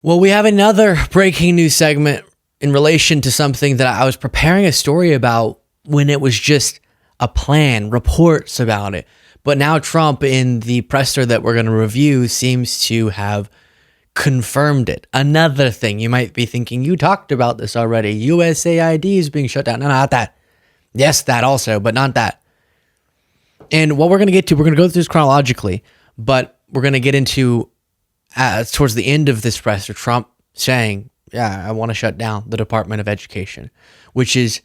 Well, we have another breaking news segment in relation to something that I was preparing a story about when it was just a plan, reports about it. But now Trump, in the presser that we're going to review, seems to have confirmed it. Another thing you might be thinking, you talked about this already. USAID is being shut down. No, not that. Yes, that also, but not that. And what we're going to get to, we're going to go through this chronologically, but we're going to get into towards the end of this presser, Trump saying, yeah, I want to shut down the Department of Education, which is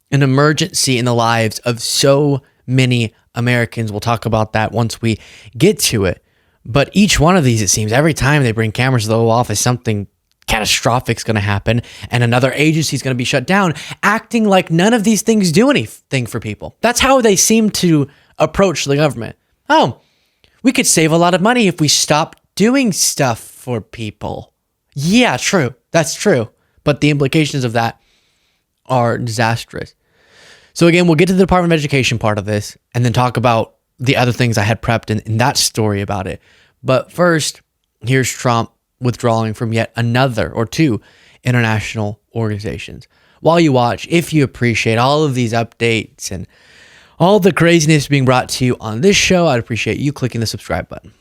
an emergency in the lives of so many Americans. We'll talk about that once we get to it. But each one of these, it seems, every time they bring cameras to the Oval Office, something catastrophic is going to happen and another agency is going to be shut down, acting like none of these things do anything for people. That's how they seem to approach the government. Oh, we could save a lot of money if we stopped doing stuff for people. Yeah, true. That's true. But the implications of that are disastrous. So again, we'll get to the Department of Education part of this and then talk about the other things I had prepped in that story about it. But first, here's Trump withdrawing from yet another or two international organizations. While you watch, if you appreciate all of these updates and all the craziness being brought to you on this show, I'd appreciate you clicking the subscribe button.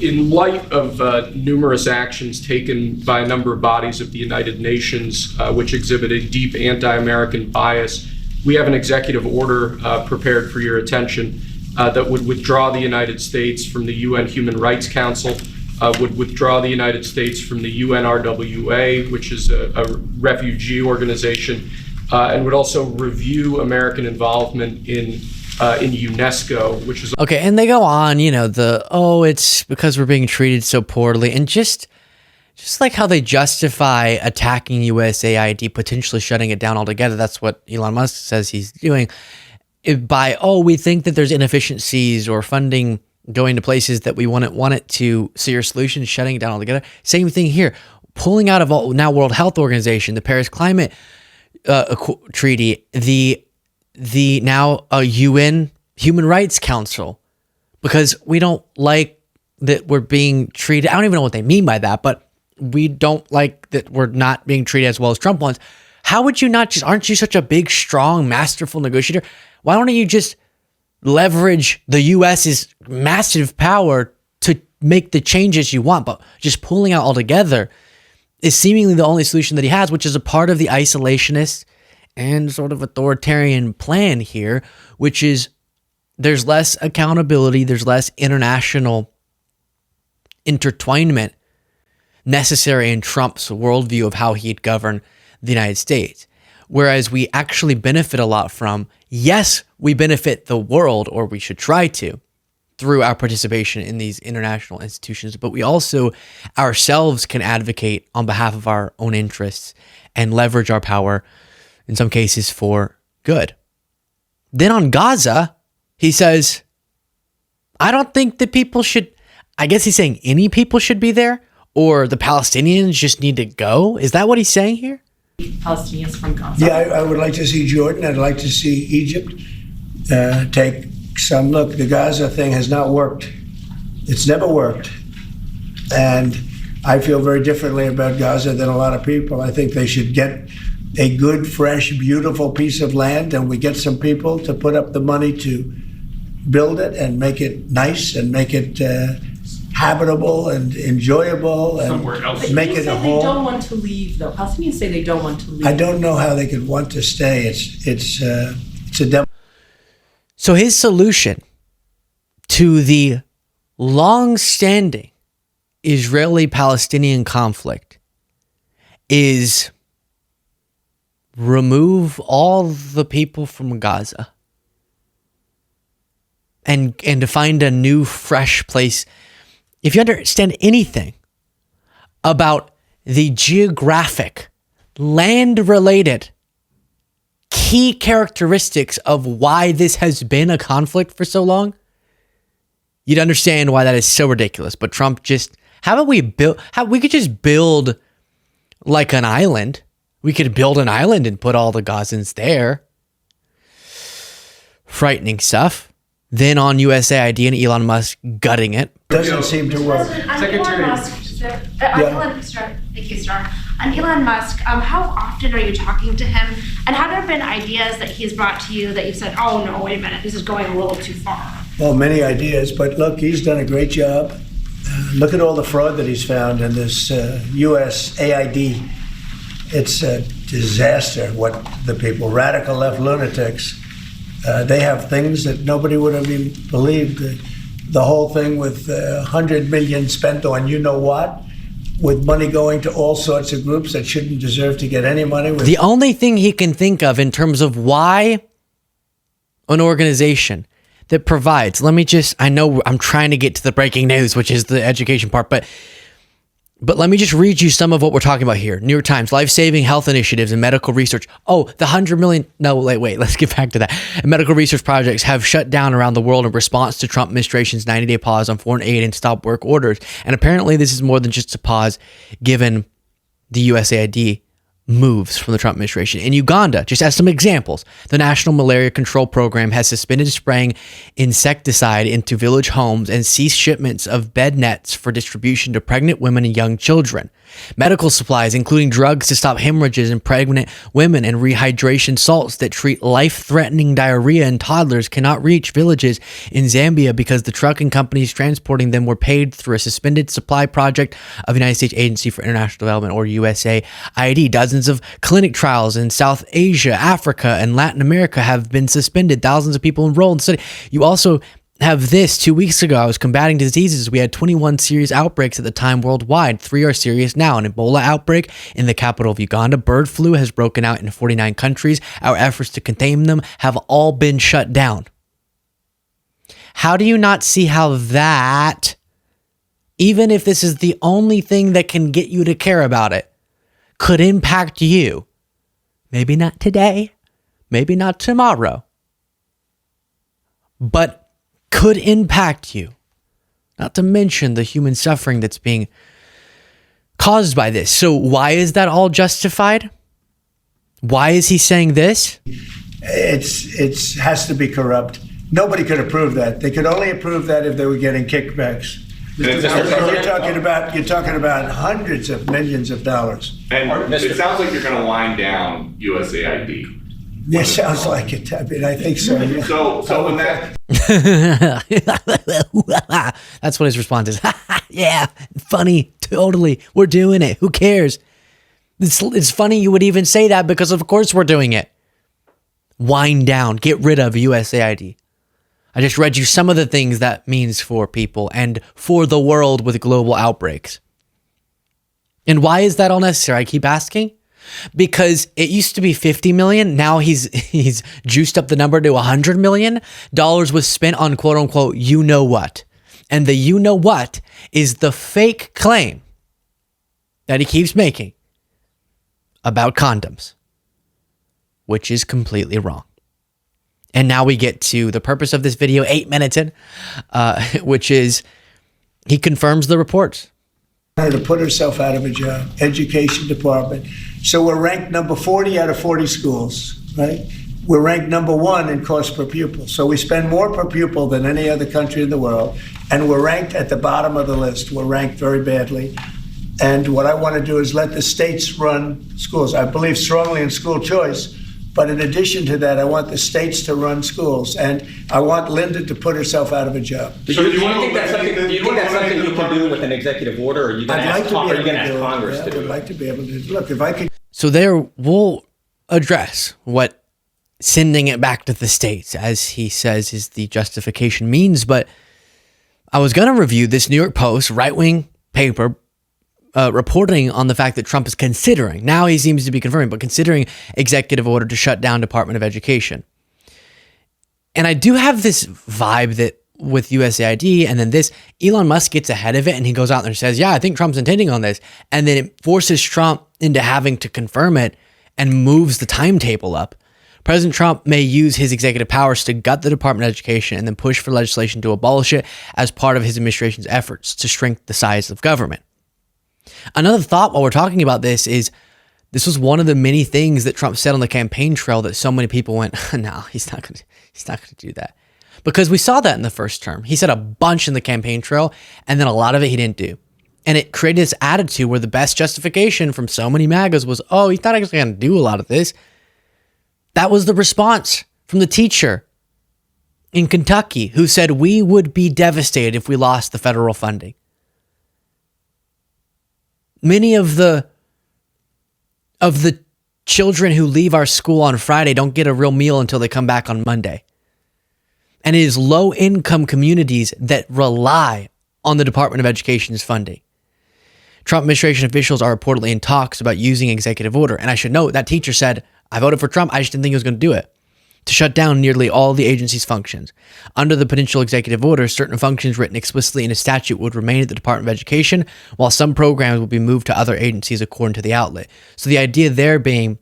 In light of numerous actions taken by a number of bodies of the United Nations, which exhibit a deep anti-American bias, we have an executive order prepared for your attention that would withdraw the United States from the UN Human Rights Council, would withdraw the United States from the UNRWA, which is a refugee organization, and would also review American involvement in UNESCO, which is... Okay, and they go on, it's because we're being treated so poorly, and just like how they justify attacking USAID, potentially shutting it down altogether. That's what Elon Musk says he's doing. We think that there's inefficiencies or funding going to places that we wouldn't want it to. So your solution is shutting it down altogether. Same thing here. Pulling out of now World Health Organization, the Paris Climate Treaty, the now UN Human Rights Council, because we don't like that we're being treated. I don't even know what they mean by that, but we don't like that we're not being treated as well as Trump wants. How would you not aren't you such a big, strong, masterful negotiator? Why don't you just leverage the US's massive power to make the changes you want? But just pulling out altogether is seemingly the only solution that he has, which is a part of the isolationist and sort of authoritarian plan here, which is there's less accountability, there's less international intertwinement necessary in Trump's worldview of how he'd govern the United States. Whereas we actually benefit a lot from, yes, we benefit the world, or we should try to, through our participation in these international institutions, but we also ourselves can advocate on behalf of our own interests and leverage our power in some cases for good. Then on Gaza, he says, I don't think that people should, I guess he's saying any people should be there, or the Palestinians just need to go. Is that what he's saying here? Palestinians from Gaza. Yeah, I would like to see Jordan. I'd like to see Egypt take some look. The Gaza thing has not worked. It's never worked. And I feel very differently about Gaza than a lot of people. I think they should get a good, fresh, beautiful piece of land, and we get some people to put up the money to build it and make it nice and make it habitable and enjoyable and make it a home. They don't want to leave, though. Palestinians say they don't want to leave. I don't know how they could want to stay. It's a So his solution to the long-standing Israeli-Palestinian conflict is remove all the people from Gaza and to find a new, fresh place. If you understand anything about the geographic, land-related key characteristics of why this has been a conflict for so long, you'd understand why that is so ridiculous. But Trump just, we could just build like an island. We could build an island and put all the Gazans there. Frightening stuff. Then on USAID and Elon Musk gutting it. Doesn't seem to work. President, Elon Musk, Thank you, Star. On Elon Musk, how often are you talking to him? And have there been ideas that he's brought to you that you've said, oh no, wait a minute, this is going a little too far? Well, many ideas, but look, he's done a great job. Look at all the fraud that he's found in this USAID. It's a disaster what the people, radical left lunatics, they have things that nobody would have even believed. The whole thing with $100 million spent on you know what, with money going to all sorts of groups that shouldn't deserve to get any money. The only thing he can think of in terms of why an organization that provides, I know I'm trying to get to the breaking news, which is the education part, but let me just read you some of what we're talking about here. New York Times, life-saving health initiatives and medical research. Oh, the 100 million. No, wait, let's get back to that. Medical research projects have shut down around the world in response to Trump administration's 90-day pause on foreign aid and stop work orders. And apparently this is more than just a pause given the USAID moves from the Trump administration. In Uganda, just as some examples, the National Malaria Control Program has suspended spraying insecticide into village homes and ceased shipments of bed nets for distribution to pregnant women and young children. Medical supplies, including drugs to stop hemorrhages in pregnant women and rehydration salts that treat life-threatening diarrhea in toddlers, cannot reach villages in Zambia because the trucking companies transporting them were paid through a suspended supply project of the United States Agency for International Development, or USAID. Dozens of clinic trials in South Asia, Africa, and Latin America have been suspended. Thousands of people enrolled in the study. You also have this. 2 weeks ago, I was combating diseases. We had 21 serious outbreaks at the time worldwide. 3 are serious now. An Ebola outbreak in the capital of Uganda. Bird flu has broken out in 49 countries. Our efforts to contain them have all been shut down. How do you not see how that, even if this is the only thing that can get you to care about it, could impact you? Maybe not today, maybe not tomorrow, but could impact you. Not to mention the human suffering that's being caused by this. So why is that all justified? Why is he saying this? It has to be corrupt. Nobody could approve that. They could only approve that if they were getting kickbacks. You're talking about hundreds of millions of dollars. And it sounds like you're going to wind down USAID. Yeah, sounds like it. I mean, I think so. Yeah. So when that. That's what his response is. Yeah, funny. Totally. We're doing it. Who cares? It's funny you would even say that because of course we're doing it. Wind down. Get rid of USAID. I just read you some of the things that means for people and for the world with global outbreaks. And why is that all necessary? I keep asking. Because it used to be 50 million. Now he's juiced up the number to $100 million. Was spent on quote unquote, you know what. And the you know what is the fake claim that he keeps making about condoms, which is completely wrong. And now we get to the purpose of this video, 8 minutes in, which is he confirms the reports. To put herself out of a job, education department. So we're ranked number 40 out of 40 schools, right? We're ranked number 1 in cost per pupil. So we spend more per pupil than any other country in the world. And we're ranked at the bottom of the list. We're ranked very badly. And what I want to do is let the states run schools. I believe strongly in school choice. But in addition to that, I want the states to run schools, and I want Linda to put herself out of a job. So do you think that's something you can do with an executive order, or are you going to ask Congress to do it? I would like to be able to. Look, if I could. So there, we'll address what sending it back to the states, as he says, is the justification means. But I was going to review this New York Post right-wing paper reporting on the fact that Trump is considering, now he seems to be confirming, but considering executive order to shut down Department of Education. And I do have this vibe that with USAID and then this, Elon Musk gets ahead of it and he goes out there and says, yeah, I think Trump's intending on this. And then it forces Trump into having to confirm it and moves the timetable up. President Trump may use his executive powers to gut the Department of Education and then push for legislation to abolish it as part of his administration's efforts to shrink the size of government. Another thought while we're talking about this is this was one of the many things that Trump said on the campaign trail that so many people went, no, he's not going to do that. Because we saw that in the first term. He said a bunch in the campaign trail, and then a lot of it he didn't do. And it created this attitude where the best justification from so many MAGAs was, oh, he's not actually going to do a lot of this. That was the response from the teacher in Kentucky who said we would be devastated if we lost the federal funding. Many of the children who leave our school on Friday don't get a real meal until they come back on Monday. And it is low-income communities that rely on the Department of Education's funding. Trump administration officials are reportedly in talks about using executive order. And I should note that teacher said, I voted for Trump. I just didn't think he was going to do it. To shut down nearly all the agency's functions. Under the potential executive order, certain functions written explicitly in a statute would remain at the Department of Education, while some programs would be moved to other agencies according to the outlet. So the idea there being,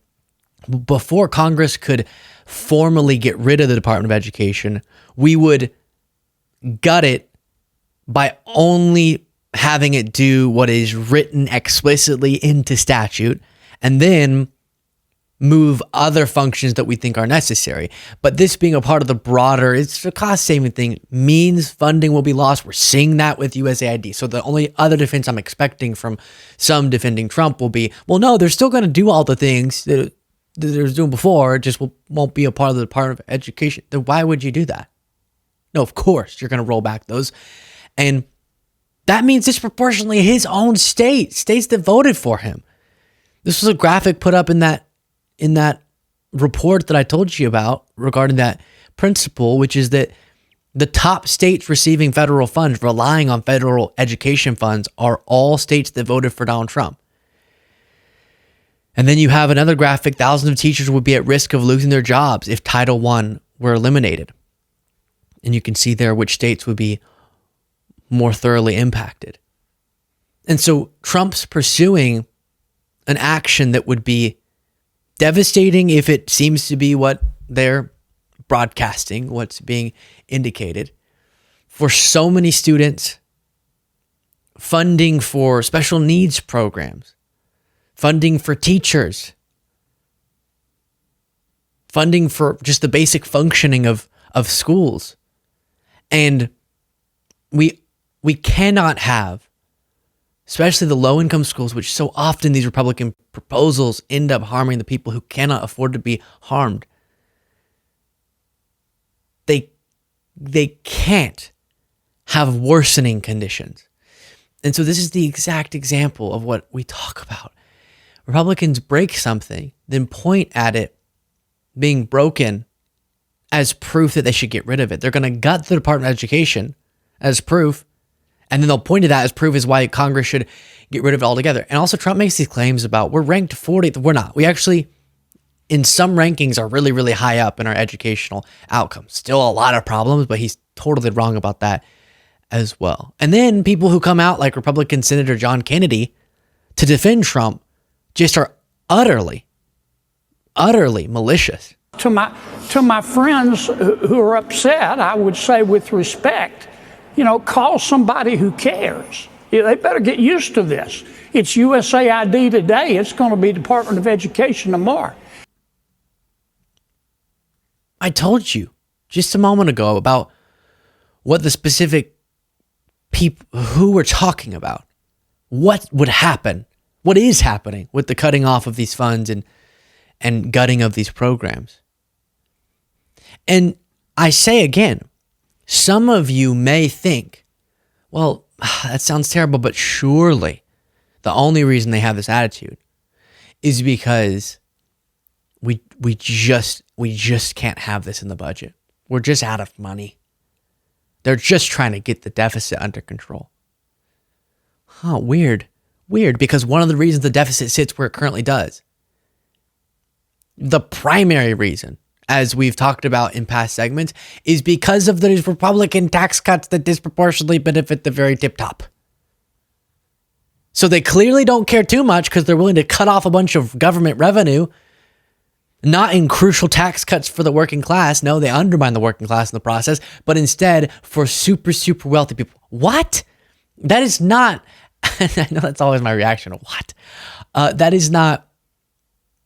before Congress could formally get rid of the Department of Education, we would gut it by only having it do what is written explicitly into statute, and then move other functions that we think are necessary. But this being a part of the broader, it's a cost-saving thing, means funding will be lost. We're seeing that with USAID. So the only other defense I'm expecting from some defending Trump will be, well, no, they're still going to do all the things that they were doing before, it just won't be a part of the Department of Education. Then why would you do that? No, of course, you're going to roll back those. And that means disproportionately his own states that voted for him. This was a graphic put up in that report that I told you about regarding that principle, which is that the top states receiving federal funds, relying on federal education funds, are all states that voted for Donald Trump. And then you have another graphic, thousands of teachers would be at risk of losing their jobs if Title I were eliminated. And you can see there which states would be more thoroughly impacted. And so Trump's pursuing an action that would be devastating if it seems to be what they're broadcasting, what's being indicated, for so many students, funding for special needs programs, funding for teachers, funding for just the basic functioning of schools. And we cannot have, especially the low-income schools, which so often these Republican proposals end up harming the people who cannot afford to be harmed. They can't have worsening conditions. And so this is the exact example of what we talk about. Republicans break something, then point at it being broken as proof that they should get rid of it. They're going to gut the Department of Education as proof, and then they'll point to that as proof as why Congress should get rid of it altogether. And also Trump makes these claims about we're ranked 40th. We're not. We actually, in some rankings, are really, really high up in our educational outcomes. Still a lot of problems, but he's totally wrong about that as well. And then people who come out like Republican Senator John Kennedy to defend Trump just are utterly malicious. To my friends who are upset, I would say with respect, call somebody who cares. They better get used to this. It's USAID today. It's going to be Department of Education tomorrow. I told you just a moment ago about what the specific people who we're talking about, what would happen, what is happening with the cutting off of these funds and gutting of these programs. And I say again, some of you may think, well, that sounds terrible, but surely the only reason they have this attitude is because we just can't have this in the budget. We're just out of money. They're just trying to get the deficit under control. Weird, because one of the reasons the deficit sits where it currently does, the primary reason, as we've talked about in past segments, is because of these Republican tax cuts that disproportionately benefit the very tip top. So they clearly don't care too much because they're willing to cut off a bunch of government revenue, not in crucial tax cuts for the working class. No, they undermine the working class in the process, but instead for super, super wealthy people. What? That is not, I know that's always my reaction. What? That is not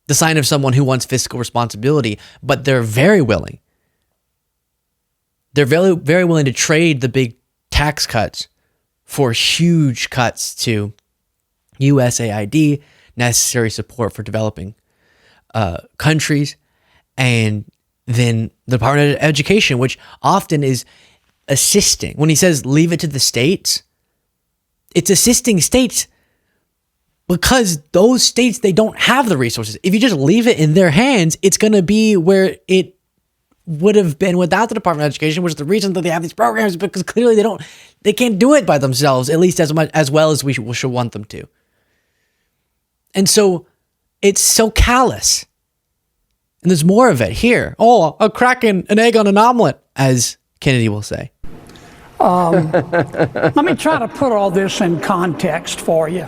the sign of someone who wants fiscal responsibility, but they're very willing. They're very, very willing to trade the big tax cuts for huge cuts to USAID, necessary support for developing countries, and then the Department of Education, which often is assisting. When he says leave it to the states, it's assisting states because those states, they don't have the resources. If you just leave it in their hands, it's going to be where it would have been without the Department of Education, which is the reason that they have these programs, because clearly they can't do it by themselves, at least as well as we should want them to. And so it's so callous. And there's more of it here. Oh, a crack in an egg on an omelet, as Kennedy will say. Let me try to put all this in context for you.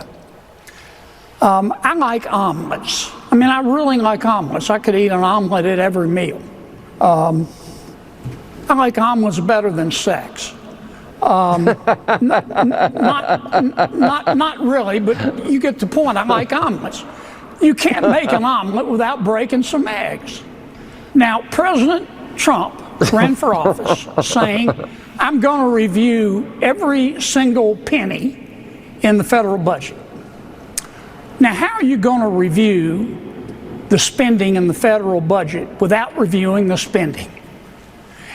I like omelets. I mean, I really like omelets. I could eat an omelet at every meal. I like omelets better than sex. Not really, but you get the point. I like omelets. You can't make an omelet without breaking some eggs. Now, President Trump ran for office saying, I'm going to review every single penny in the federal budget. Now, how are you going to review the spending in the federal budget without reviewing the spending?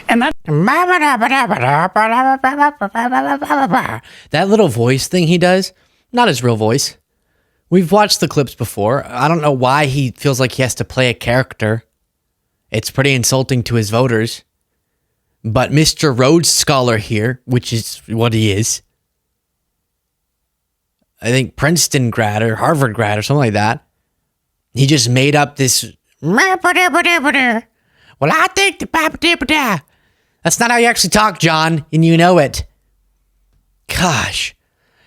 And that little voice thing he does, not his real voice. We've watched the clips before. I don't know why he feels like he has to play a character. It's pretty insulting to his voters. But Mr. Rhodes Scholar here, which is what he is, I think Princeton grad or Harvard grad or something like that, he just made up this, well, I think the that's not how you actually talk, John, and you know it. Gosh.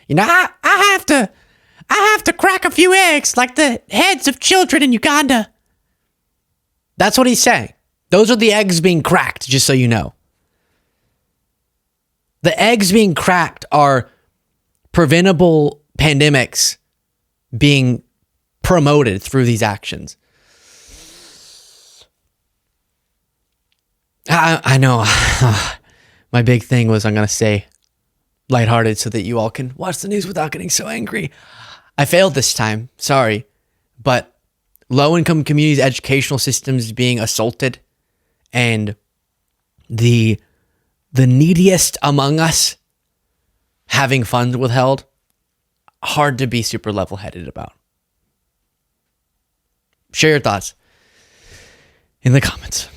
You know, I have to crack a few eggs like the heads of children in Uganda. That's what he's saying. Those are the eggs being cracked, just so you know. The eggs being cracked are preventable pandemics being promoted through these actions. I know. My big thing was I'm going to stay lighthearted so that you all can watch the news without getting so angry. I failed this time. Sorry. But low-income communities' educational systems being assaulted and the neediest among us having funds withheld, hard to be super level-headed about. Share your thoughts in the comments.